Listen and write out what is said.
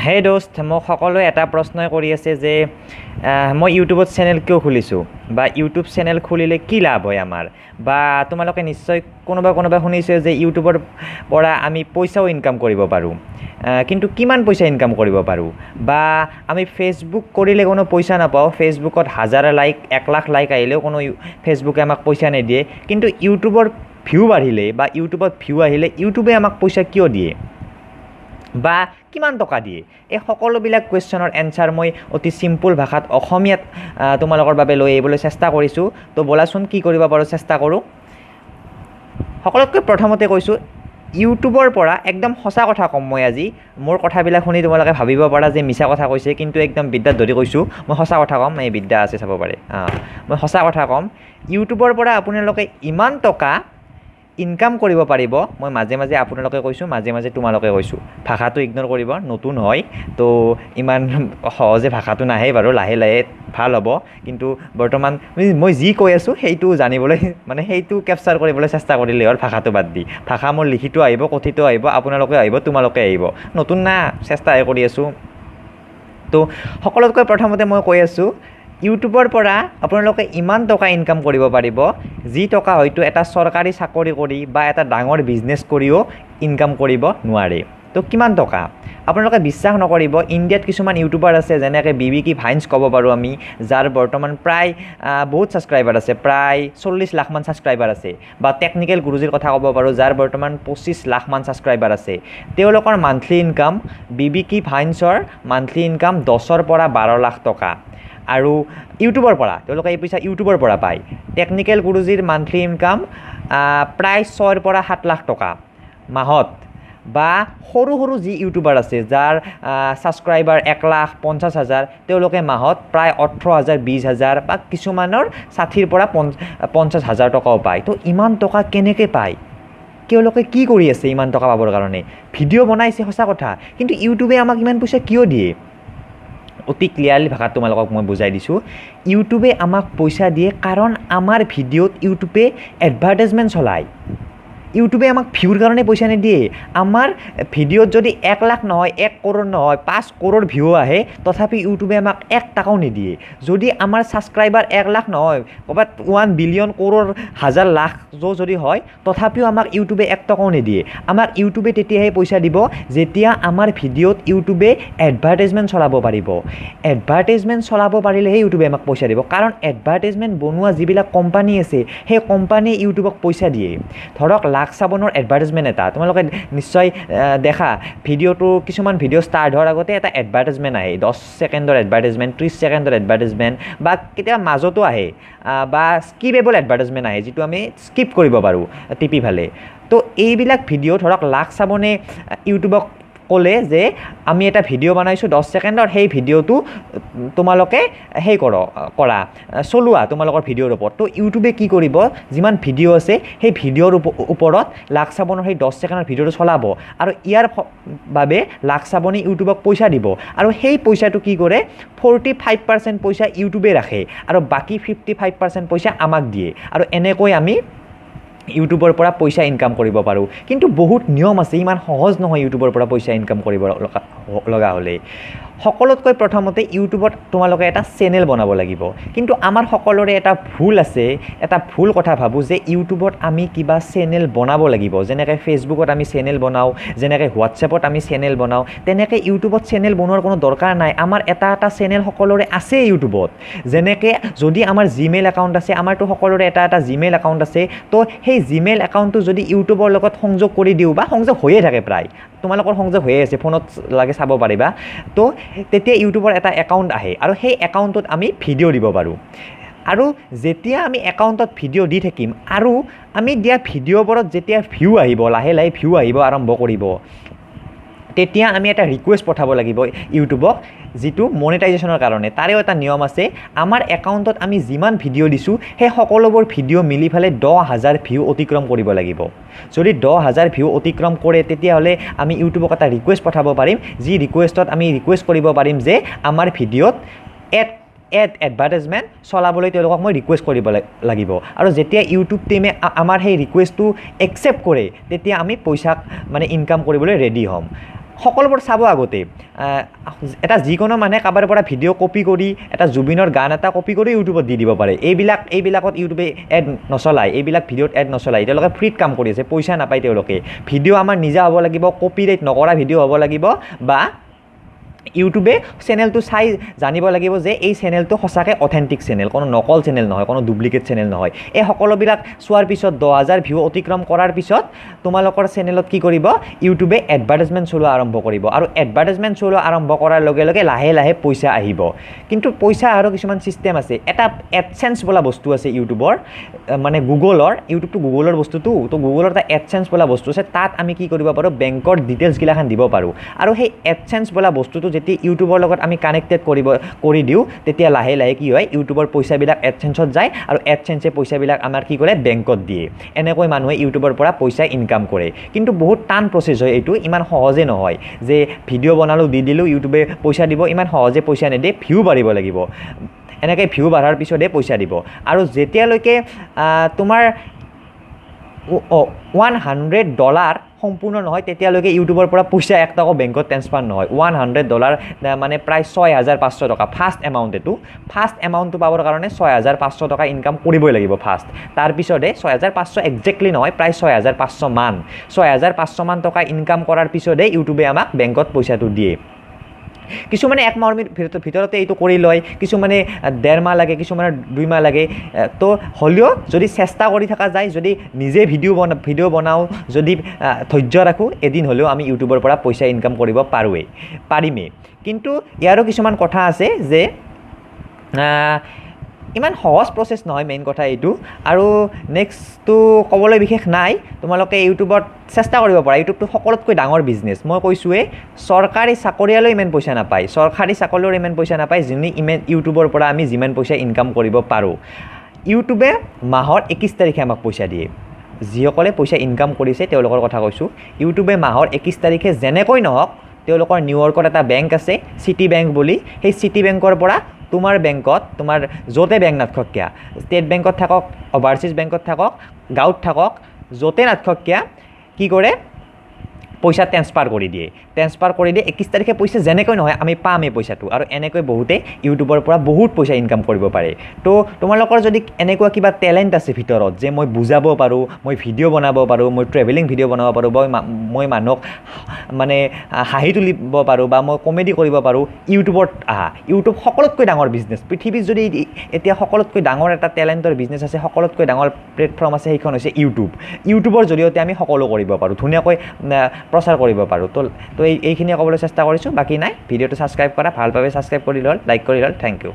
হে দোস্ত, মোক সকলোৱে এটা প্ৰশ্নই কৰি আছে যে মই ইউটিউবত চেনেল কিয় খুলিছোঁ বা ইউটিউব চেনেল খুলিলে কি লাভ হয় আমাৰ, বা তোমালোকে নিশ্চয় কোনোবা শুনিছে যে ইউটিউবৰ পৰা আমি পইচাও ইনকাম কৰিব পাৰোঁ, কিন্তু কিমান পইচা ইনকাম কৰিব পাৰোঁ, বা আমি ফেচবুক কৰিলে কোনো পইচা নাপাওঁ, ফেচবুকত 1000 লাইক 1 লাখ লাইক আহিলেও কোনো ফেচবুকে আমাক পইচা নিদিয়ে, কিন্তু ইউটিউবৰ ভিউ বাঢ়িলে বা ইউটিউবত ভিউ আহিলে ইউটিউবে আমাক পইচা কিয় দিয়ে বা কিমান টকা দিয়ে? এই সকলোবিলাক কুৱেশ্যনৰ এনচাৰ মই অতি চিম্পুল ভাষাত অসমীয়াত তোমালোকৰ বাবে লৈ আহিবলৈ চেষ্টা কৰিছোঁ। তো ব'লাচোন কি কৰিব পাৰোঁ চেষ্টা কৰোঁ। সকলোতকৈ প্ৰথমতে কৈছোঁ, ইউটিউবৰ পৰা একদম সঁচা কথা ক'ম মই আজি। মোৰ কথাবিলাক শুনি তোমালোকে ভাবিব পাৰা যে মিছা কথা কৈছে, কিন্তু একদম বিদ্যাত ধৰি কৈছোঁ, মই সঁচা কথা ক'ম। এই বিদ্যা আছে চাব পাৰে, মই সঁচা কথা ক'ম। ইউটিউবৰ পৰা আপোনালোকে ইমান টকা ইনকাম কৰিব পাৰিব। মই মাজে মাজে আপোনালোকে কৈছোঁ, মাজে মাজে তোমালোকে কৈছোঁ, ভাষাটো ইগন'ৰ কৰিব, নতুন হয় তো ইমান সহজে ভাষাটো নাহে বাৰু, লাহে লাহে ভাল হ'ব। কিন্তু বৰ্তমান মই যি কৈ আছোঁ সেইটো জানিবলৈ সেইটো কেপচাৰ কৰিবলৈ চেষ্টা কৰিলে হ'ল, ভাষাটো বাদ দি। ভাষা মোৰ লিখিতো আহিব, কথিত আহিব, আপোনালোকে আহিব, তোমালোকে আহিব। নতুন না, চেষ্টাহে কৰি আছোঁ। তো সকলোতকৈ প্ৰথমতে মই কৈ আছোঁ, ইউটিউবৰ পৰা আপোনালোকে ইমান টকা ইনকাম কৰিব পাৰিব, যি টকা হয়তো এটা চৰকাৰী চাকৰি কৰি বা এটা ডাঙৰ বিজনেছ কৰিও ইনকাম কৰিব নোৱাৰে। তো কিমান টকা? আপোনালোকে বিশ্বাস নকৰিব, ইণ্ডিয়াত কিছুমান ইউটিউবাৰ আছে, যেনেকৈ বিবিকি ভাইন্স ক'ব পাৰোঁ আমি, যাৰ বৰ্তমান প্ৰায় বহুত ছাবস্ক্ৰাইবাৰ আছে, প্ৰায় 40 লাখমান ছাবস্ক্ৰাইবাৰ আছে। বা টেকনিকেল গুৰুজীৰ কথা ক'ব পাৰোঁ, যাৰ বৰ্তমান 25 লাখমান ছাবস্ক্ৰাইবাৰ আছে। তেওঁলোকৰ মান্থলি ইনকাম, বিবিকি ভাইন্সৰ মান্থলি ইনকাম 10ৰ পৰা 12 লাখ টকা। আৰু ইউটিউবৰ পৰা তেওঁলোকে এই পইচা ইউটিউবৰ পৰা পায়। টেকনিকেল গুৰুজীৰ মান্থলি ইনকাম প্ৰায় 6ৰ পৰা 7 লাখ টকা মাহত। বা সৰু সৰু যি ইউটিউবাৰ আছে, যাৰ ছাবস্ক্ৰাইবাৰ 1,50,000, তেওঁলোকে মাহত প্ৰায় 18,000, 20,000 বা কিছুমানৰ 60ৰ পৰা 50,000 টকাও পায়। তো ইমান টকা কেনেকৈ পায়? তেওঁলোকে কি কৰি আছে ইমান টকা পাবৰ কাৰণে? ভিডিঅ' বনাইছে, সঁচা কথা, কিন্তু ইউটিউবে আমাক ইমান পইচা কিয় দিয়ে? অতি ক্লিয়াৰলি ভাষাত তোমালোকক মই বুজাই দিছোঁ। ইউটিউবে আমাক পইচা দিয়ে কাৰণ আমাৰ ভিডিঅ'ত ইউটিউবে এডভাৰটাইজমেণ্ট চলায়। ইউটিউবে আমাক ভিউৰ কাৰণে পইচা নিদিয়ে। আমাৰ ভিডিঅ'ত যদি 1 লাখ নহয়, 1 কৰোৰ নহয়, 5 কৰোৰ ভিউ আহে, তথাপি ইউটিউবে আমাক 1 টকাও নিদিয়ে। যদি আমাৰ ছাবস্ক্ৰাইবাৰ 1 লাখ নহয়, ক'ৰবাত 1 বিলিয়ন কৰোৰ হাজাৰ লাখ যদি হয়, তথাপিও আমাক ইউটিউবে 1 টকাও নিদিয়ে। আমাক ইউটিউবে তেতিয়াহে পইচা দিব যেতিয়া আমাৰ ভিডিঅ'ত ইউটিউবে এডভাৰটাইজমেণ্ট চলাব পাৰিব। এডভাৰটাইজমেণ্ট চলাব পাৰিলেহে ইউটিউবে আমাক পইচা দিব, কাৰণ এডভাৰটাইজমেণ্ট বনোৱা যিবিলাক কোম্পানী আছে, সেই কোম্পানীয়ে ইউটিউবক পইচা দিয়ে। ধৰক লাক্স চাবোনৰ এডভাৰটাইজমেণ্ট এটা তোমালোকে নিশ্চয় দেখা, ভিডিঅ'টো কিছুমান ভিডিঅ' ষ্টাৰ্ট হোৱাৰ আগতে এটা এডভাৰটাইজমেণ্ট আহে, 10 ছেকেণ্ডৰ এডভাৰটাইজমেণ্ট, 30 ছেকেণ্ডৰ এডভাৰটাইজমেণ্ট, বা কেতিয়াবা মাজতো আহে বা স্কিপেবল এডভাৰটাইজমেণ্ট আহে, যিটো আমি স্কিপ কৰিব পাৰোঁ টিপি ফালে। তো এইবিলাক ভিডিঅ' ধৰক লাক্স চাবোনে ইউটিউবক ক'লে যে আমি এটা ভিডিঅ' বনাইছোঁ 10 ছেকেণ্ডৰ, সেই ভিডিঅ'টো তোমালোকে কৰা চলোৱা তোমালোকৰ ভিডিঅ'ৰ ওপৰত। তো ইউটিউবে কি কৰিব, যিমান ভিডিঅ' আছে সেই ভিডিঅ'ৰ ওপৰত লাক্স চাবোনৰ সেই 10 ছেকেণ্ডৰ ভিডিঅ'টো চলাব, আৰু ইয়াৰ বাবে লাক্স চাবোনে ইউটিউবক পইচা দিব। আৰু সেই পইচাটো কি কৰে, 45% পইচা ইউটিউবে ৰাখে, আৰু বাকী 55% পইচা আমাক দিয়ে। আৰু এনেকৈ আমি ইউটিউবৰ পৰা পইচা ইনকাম কৰিব পাৰোঁ। কিন্তু বহুত নিয়ম আছে, ইমান সহজ নহয় ইউটিউবৰ পৰা পইচা ইনকাম কৰিব লগা হ'লে। সকলোতকৈ প্ৰথমতে ইউটিউবত তোমালোকে এটা চেনেল বনাব লাগিব। কিন্তু আমাৰ সকলোৰে এটা ভুল আছে, এটা ভুল কথা ভাবোঁ যে ইউটিউবত আমি কিবা চেনেল বনাব লাগিব। যেনেকৈ ফেচবুকত আমি চেনেল বনাওঁ, যেনেকৈ হোৱাটছএপত আমি চেনেল বনাওঁ, তেনেকৈ ইউটিউবত চেনেল বনোৱাৰ কোনো দৰকাৰ নাই। আমাৰ এটা চেনেল সকলোৰে আছে ইউটিউবত। যেনেকৈ যদি আমাৰ জিমেইল একাউণ্ট আছে, আমাৰতো সকলোৰে এটা জিমেইল একাউণ্ট আছে, তো সেই জিমেইল একাউণ্টটো যদি ইউটিউবৰ লগত সংযোগ কৰি দিওঁ, বা সংযোগ হৈয়ে থাকে, প্ৰায় তোমালোকৰ সংযোগ হৈয়ে আছে, ফোনত লাগে চাব পাৰিবা, তো তেতিয়া ইউটিউবৰ এটা একাউণ্ট আহে, আৰু সেই একাউণ্টত আমি ভিডিঅ' দিব পাৰোঁ। আৰু যেতিয়া আমি একাউণ্টত ভিডিঅ' দি থাকিম, আৰু আমি দিয়া ভিডিঅ'বোৰত যেতিয়া ভিউ আহিব, লাহে লাহে ভিউ আহিব আৰম্ভ কৰিব, তেতিয়া আমি এটা ৰিকুৱেষ্ট পঠাব লাগিব ইউটিউবক, যিটো মনিটাইজেশ্যনৰ কাৰণে। তাৰেও এটা নিয়ম আছে। আমাৰ একাউণ্টত আমি যিমান ভিডিঅ' দিছোঁ, সেই সকলোবোৰ ভিডিঅ' মিলি পেলাই 10,000 ভিউ অতিক্ৰম কৰিব লাগিব। যদি 10,000 ভিউ অতিক্ৰম কৰে, তেতিয়াহ'লে আমি ইউটিউবক এটা ৰিকুৱেষ্ট পঠাব পাৰিম, যি ৰিকুৱেষ্টত আমি ৰিকুৱেষ্ট কৰিব পাৰিম যে আমাৰ ভিডিঅ'ত এডভাৰটাইজমেণ্ট চলাবলৈ তেওঁলোকক মই ৰিকুৱেষ্ট কৰিব লাগিব। আৰু যেতিয়া ইউটিউব টিমে আমাৰ সেই ৰিকুৱেষ্টটো একচেপ্ট কৰে, তেতিয়া আমি পইচা ইনকাম কৰিবলৈ ৰেডি হ'ম। সকলোবোৰ চাব আগতে এটা যিকোনো মানুহে কাৰোবাৰ পৰা ভিডিঅ' কপি কৰি এটা জুবিনৰ গান এটা কপি কৰি ইউটিউবত দি দিব পাৰে এইবিলাকত ইউটিউবে এড নচলায় এইবিলাক ভিডিঅ'ত এড নচলায় তেওঁলোকে ফ্ৰীত কাম কৰি আছে পইচা নাপায় তেওঁলোকে ভিডিঅ' আমাৰ নিজা হ'ব লাগিব কপিৰাইট নকৰা ভিডিঅ' হ'ব লাগিব বা ইউটিউবে চেনেলটো চাই জানিব লাগিব যে এই চেনেলটো সঁচাকৈ অথেণ্টিক চেনেল কোনো নকল চেনেল নহয় কোনো ডুপ্লিকেট চেনেল নহয় এই সকলোবিলাক চোৱাৰ পিছত 10,000 ভিউ অতিক্ৰম কৰাৰ পিছত তোমালোকৰ চেনেলত কি কৰিব ইউটিউবে এডভাৰ্টাইজমেণ্ট চলোৱা আৰম্ভ কৰিব আৰু এডভাৰ্টাইজমেণ্ট চলোৱা আৰম্ভ কৰাৰ লগে লগে লাহে লাহে পইচা আহিব কিন্তু পইচা আৰু কিছুমান ছিষ্টেম আছে এটা এডচেন্স বোলা বস্তু আছে ইউটিউবৰ মানে গুগলৰ ইউটিউবটো গুগলৰ বস্তুটো তো গুগলৰ এটা এডচেন্স বোলা বস্তু আছে তাত আমি কি কৰিব পাৰোঁ বেংকৰ ডিটেইলছগিলাখান দিব পাৰোঁ আৰু সেই এডচেন্স বোলা বস্তুটো যেতিয়া ইউটিউবৰ লগত আমি কানেক্টেড কৰি দিওঁ তেতিয়া লাহে লাহে কি হয় ইউটিউবৰ পইচাবিলাক এডচেন্সত যায় আৰু এডচেন্সে পইচাবিলাক আমাৰ কি কৰে বেংকত দিয়ে এনেকৈ মানুহে ইউটিউবৰ পৰা পইচা ইনকাম কৰে কিন্তু বহুত টান প্ৰচেছ হয় এইটো ইমান সহজে নহয় যে ভিডিঅ' বনালোঁ দি দিলোঁ ইউটিউবে পইচা দিব ইমান সহজে পইচা নিদিয়ে ভিউ বাঢ়িব লাগিব এনেকৈ ভিউ বাঢ়াৰ পিছতহে পইচা দিব আৰু যেতিয়ালৈকে তোমাৰ $100 সম্পূৰ্ণ নহয় তেতিয়ালৈকে ইউটিউবৰ পৰা পইচা 1 টকা বেংকত ট্ৰেন্সফাৰ নহয় $100 মানে প্ৰায় 6,500 টকা ফাৰ্ষ্ট এমাউণ্ট এইটো ফাৰ্ষ্ট এমাউণ্টটো পাবৰ কাৰণে 6,500 টকা ইনকাম কৰিবই লাগিব ফাৰ্ষ্ট তাৰপিছতে 6,500 একজেক্টলি নহয় প্ৰায় 6,500 মান টকা ইনকাম কৰাৰ পিছতে ইউটিউবে আমাক বেংকত পইচাটো দিয়ে কিছুমানে 1 মাহৰ ভিতৰতে এইটো কৰি লয় কিছুমানে 1.5 মাহ লাগে কিছুমানে 2 মাহ লাগে তো হ'লেও যদি চেষ্টা কৰি থকা যায় যদি নিজে ভিডিঅ' বনাওঁ যদি ধৈৰ্য ৰাখোঁ এদিন হ'লেও আমি ইউটিউবৰ পৰা পইচা ইনকাম কৰিব পাৰিমেই কিন্তু ইয়াৰো কিছুমান কথা আছে যে ইমান সহজ প্ৰচেছ নহয় মেইন কথা এইটো আৰু নেক্সটটো ক'বলৈ বিশেষ নাই তোমালোকে ইউটিউবত চেষ্টা কৰিব পাৰা ইউটিউবটো সকলোতকৈ ডাঙৰ বিজনেছ মই কৈছোঁৱেই চৰকাৰী চাকৰিয়ালেও ইমান পইচা নাপায় চৰকাৰী চাকৰিয়ালেও ইমান পইচা নাপায় যোনে ইমান ইউটিউবৰ পৰা আমি যিমান পইচা ইনকাম কৰিব পাৰোঁ ইউটিউবে মাহৰ 21 তাৰিখে আমাক পইচা দিয়ে যিসকলে পইচা ইনকাম কৰিছে তেওঁলোকৰ কথা কৈছোঁ ইউটিউবে মাহৰ 21 তাৰিখে যেনেকৈ নহওক তেওঁলোকৰ নিউয়ৰ্কত এটা বেংক আছে চিটি বেংক বুলি সেই চিটি বেংকৰ পৰা তোমাৰ বেংকত তোমাৰ য'তে বেংক নাথাকক কিয়া ষ্টেট বেংকত থাকক অভাৰচিজ বেংকত থাকক গাঁৱত থাকক য'তে নাথাকক কিয়া কি কৰে পইচা ট্ৰেন্সফাৰ কৰি দিয়ে 21 তাৰিখে পইচা যেনেকৈ নহয় আমি পাম এই পইচাটো আৰু এনেকৈ বহুতে ইউটিউবৰ পৰা বহুত পইচা ইনকাম কৰিব পাৰে তো তোমালোকৰ যদি এনেকুৱা কিবা টেলেণ্ট আছে ভিতৰত যে মই বুজাব পাৰোঁ মই ভিডিঅ' বনাব পাৰোঁ মই ট্ৰেভেলিং ভিডিঅ' বনাব পাৰোঁ বা মই মানুহক মানে হাঁহি তুলিব পাৰোঁ বা মই কমেডি কৰিব পাৰোঁ ইউটিউবত ইউটিউব সকলোতকৈ ডাঙৰ বিজনেছ পৃথিৱীত যদি এতিয়া সকলোতকৈ ডাঙৰ এটা টেলেণ্টৰ বিজনেছ আছে সকলোতকৈ ডাঙৰ প্লেটফৰ্ম আছে সেইখন হৈছে ইউটিউবৰ জৰিয়তে আমি সকলো কৰিব পাৰোঁ ধুনীয়াকৈ প্ৰচাৰ কৰিব পাৰোঁ তো এইখিনিয়ে ক'বলৈ চেষ্টা কৰিছোঁ বাকী নাই ভিডিঅ'টো ছাবস্ক্ৰাইব কৰা ভাল পাবে ছাবস্ক্ৰাইব কৰি ল'ল লাইক কৰি ল'ল থেংক ইউ